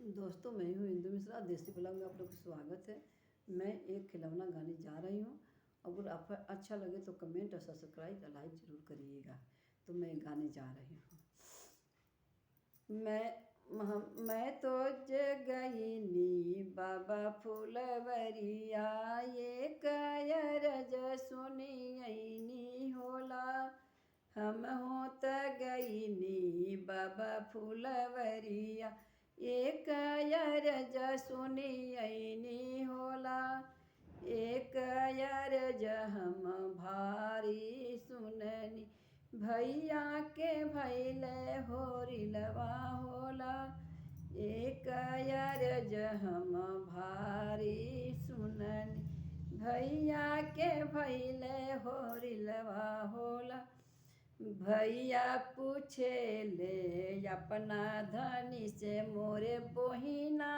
दोस्तों, मैं हूँ इंदु मिश्रा। देसी ब्लॉग में आप लोग का स्वागत है। मैं एक खिलौना गाने जा रही हूँ। अगर आपको अच्छा लगे तो कमेंट और सब्सक्राइब और लाइक ज़रूर करिएगा। तो मैं गाने जा रही हूँ। मैं तो जगईनी बाबा फुलवरिया, ये कयरज सुनियनी होला। हम हो त गईनी बाबा फुलवरिया, एक अरज सुनियनी होला। एक अरज हम भारी सुननी, भैया के भैले होरिलवा होला। एक अरज हम भारी सुननी, भैया के भैले होरिलवा होला। भैया पूछे ले अपना धनी से, मोरे बहिना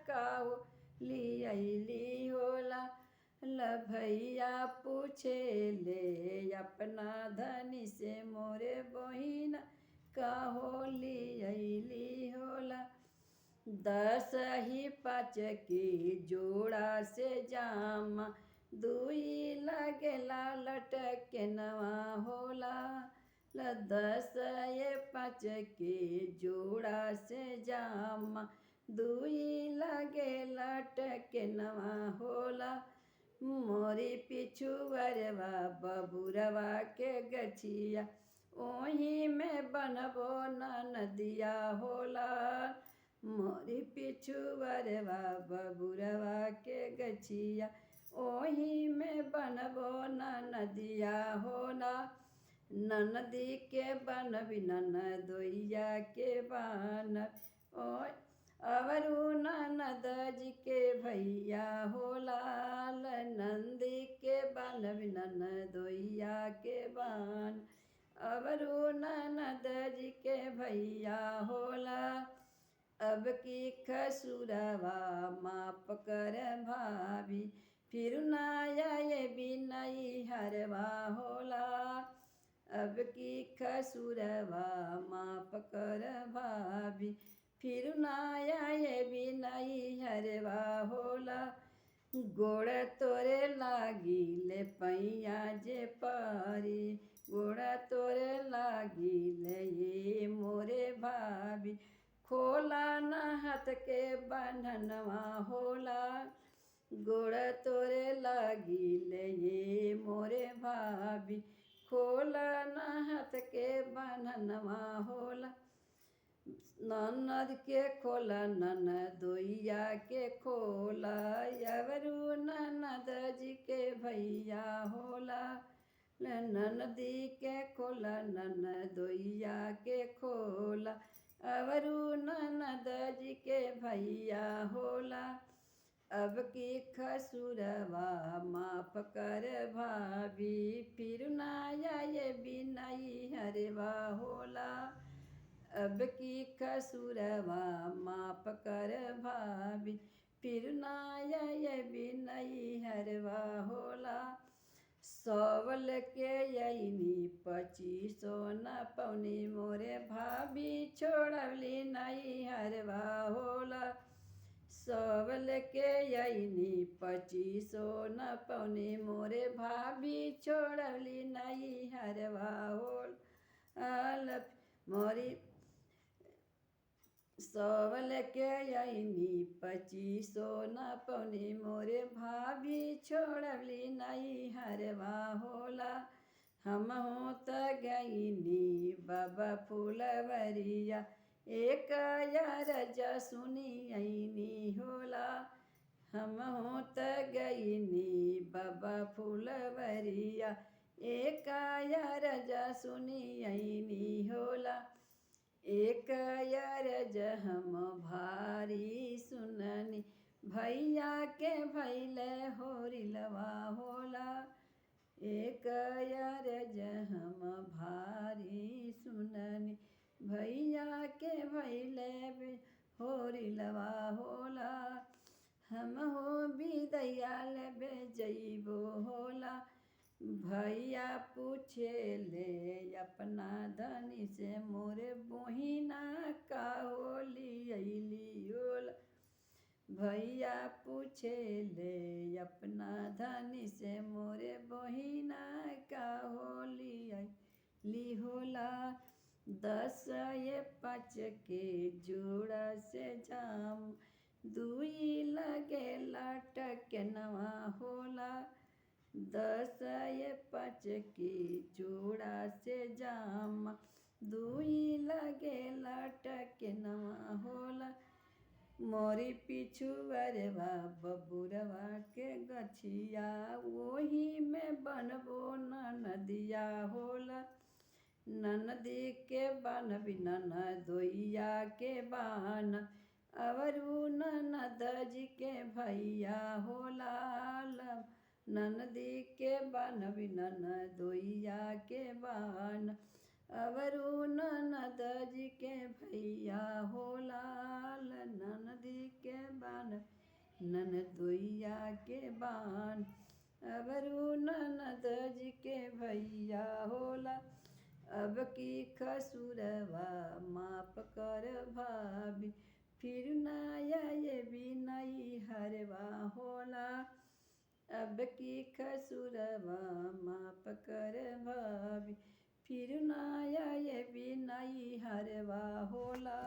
काऊ लियली होला। भैया पूछे ले अपना धनी से, मोरे बहिना काहो लियली होला। 10 ही 5 की जोड़ा से जामा, दुई लगेला लटके नवा होला। 10 ये 5 के जोड़ा से जामा, दुई लगे लटके नवा होला। मोरी पिछुअरवा बबुरवा के गछिया, ओही में बनबो नदिया होला। मोरी पिछुअरवा बबुरवा के गछिया, ओही में बनबो नदिया होला। ननदी के बनबी ननदोइया के बनबी, ओ अवरु ननद जी के भैया होला। नंदी के बनबी ननदोइया के बन, अवरु ननद जी के भैया होला। अब की खसुरवा माप कर भाभी, फिर नाया ये भी नई हरवा होला। अब की खसुरवा माप कर भाभी, फिर नाया ये भी नई हरवा होला। गोड़ तोरे लागी ले पैया जे पारी, गोड़ तोरे लागी ले ये मोरे भाभी, खोला न हाथ के बंधनवा होला। गोड़ तोरे लागी ले ये मोरे भाभी, खोला न हाथ के बंधनवा होला। ननद के खोला ननदोइया के खोला, अवरु ननद जी के भैया होला। ननदी के खोला ननदोइया के खोला, अवरु ननद जी के भैया होला। अब की खसुरवा माफ कर भाभी, फिर नाया ये भी नई हरवा होला। अब की खसुरवा माफ कर भाभी, फिर नाया ये भी नई हरवा होला। सवल के यनी 2500 न पौनी, मोरे भाभी छोड़वली नई हरवा होला। सवल के यनी 2500 न पौनी, मोरे भाभी छोड़वली नई हरवा होला। मोरी सवल के यनी 2500 न पौनी, मोरे भाभी छोड़वली नई हरवा होला। हम हो त गईनी बाबा फुलवरिया, एक अरज सुनियनी होला। हम हो त गईनी बाबा फुलवरिया, एक अरज सुनियनी होला। एक अरज हम भारी सुननी, भैया के भैले होरिलवा होला। एक अरज हम भारी सुननी, भैया के भैले होरिलवा होला। हम हो बिदैया लेबे जइबो होला। भैया पूछे ले अपना धनी से, मोरे बहिना का होली अइली होला। भैया पूछे ले अपना धनी से मोरे बहिना का होली ली होला। 10 ये 5 के जोड़ा से जाम, दुई लगे लटकनवा होला। 10 ये 5 के जोड़ा से जाम, दुई लगे लटकनवा होला। मोरी पिछुअरवा बबुरवा के गछिया, वही में बनबो ननदिया होला। ननदी के बनबी ननदोइया के बान, अवरू ननद जी के भैया होला। ननदी के बनबी ननदोइया के बान, अवरू ननद जी के भैया होला। ननदी के बान ननदोइया के बान, अवरू ननद जी के भैया होला। अब की खसुरवा माफ कर भाभी, फिर नया ये भी नई हरवा होला। अब की खसुरवा माफ कर भाभी, फिर नया ये भी नई हरवा होला।